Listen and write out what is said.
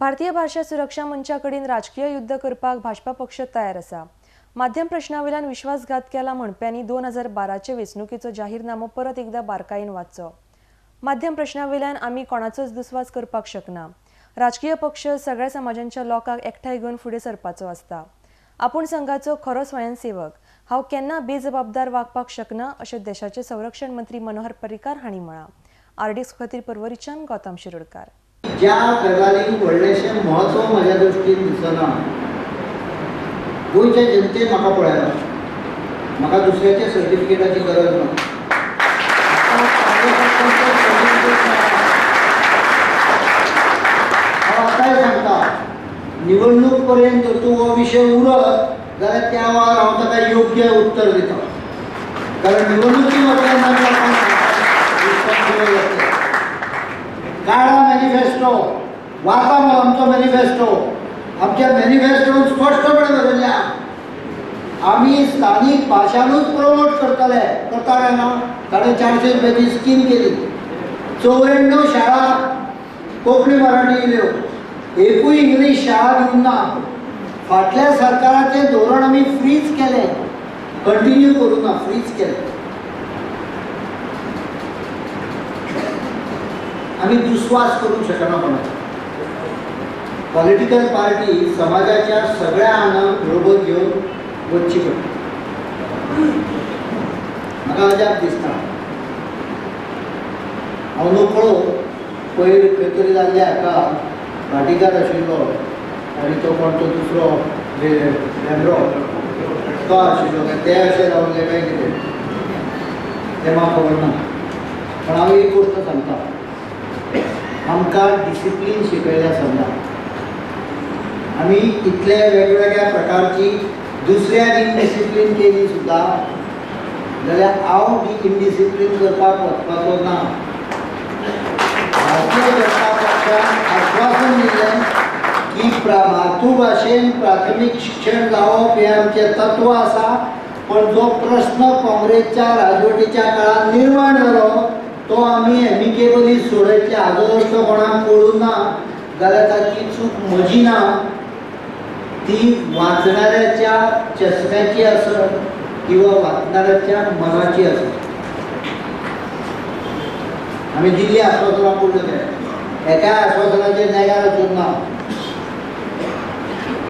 भारतीय भाषा सुरक्षा मंचाकडीन राजकीय युद्ध करपाक भाजपा पक्ष तयार आसा। माध्यम प्रश्नावेल्यान विश्वासघात केला म्हणप्यांनी 2012चे वेंचणुकेचो जाहीरनामो परत एकदा बारकायेन वाचचो। माध्यम प्रश्नावेल्यान आमी कोणाचोच दुस्वास करपाक शकना। राजकीय पक्ष सगळ्या समाजांच्या लोकांक एकठांय घेवन फुडें सरपाचो आसता। आपूण संघाचो खरो स्वयंसेवक, हांव केन्ना बेजबाबदार वागपाक शकना अशें देशाचे संरक्षण मंत्री मनोहर पर्रीकार हांणी म्हळां। आरडीएक्स खातीर परवरीच्यान गौतम शिरोडकार। ज्या गजालींक व्हडलेशें म्हत्व म्हज्या दृश्टीन दिसना, गोंयच्या जनतेन म्हाका पळयला, म्हाका दुसऱ्याच्या सर्टिफिकेटाची गरज ना। हांव आतांय सांगता, निवडणूक पर्यंत जर तूं हो विशय उरत जाल्यार त्या वेळार हांव ताका योग्य उत्तर दिता, कारण निवडणुकी वखदां काढा मॅनिफेस्टो, वाचा मग आमचो मॅनिफेस्टो। आमच्या मॅनिफेस्टोन स्पष्टपणे बरयल्या आम्ही स्थानिक भाशांनूच प्रमोट करतले ना। 450 रुपयाची स्कीम केली, 94 शाळा कोंकणी मराठी येयल्यो, एकूय इंग्लीश शाळा दिवंक ना। फाटल्या सरकाराचें धोरण आमी फ्रीज केलें, कंटिन्यू करूं ना, फ्रीज केलें। आम्ही दुस्वास करूंक शकना कोणाचो। पॉलिटिकल पार्टी समाजाच्या सगळ्या आंगांक बरोबर घेवन वचची पडटा। म्हाका अजाप दिसता, हांव नकळो पयर खंय तरी जाल्ल्या हाका भाटीकार आशिल्लो आनी तो कोण तो दुसरो मेंब्रो तो आशिल्लो काय ते अशें जावले काय कितें तें म्हाका खबर ना। पण हांव एक गोश्ट सांगता, आमकां डिसिप्लीन शिकयल्या समाजान। आमी इतले वेगवेगळ्या प्रकारची दुसऱ्याक इनडिसिप्लीन केली सुद्दां जाल्यार हांव इनडिसिप्लीन करपाक वचपाचो ना। भारतीय जनता पक्षान आश्वासन दिलें की मातृभाशेन प्राथमीक शिक्षण जावप हें आमचें तत्व आसा, पण जो प्रश्न काँग्रेसच्या राजवटीच्या काळात निर्माण जालो तो आमी एमिकेबली सोडयतले। हाजो अर्थ कोणाक कळूं ना जाल्यार ताची चूक म्हजी ना, ती वाचणाऱ्याच्या चष्म्याची आसत किंवा वाचणाऱ्याच्या मनाची आसत। आमी दिल्ली आश्वासनां पूर्ण केल्या, एका आश्वासनाचेर नेगार वचूंक ना।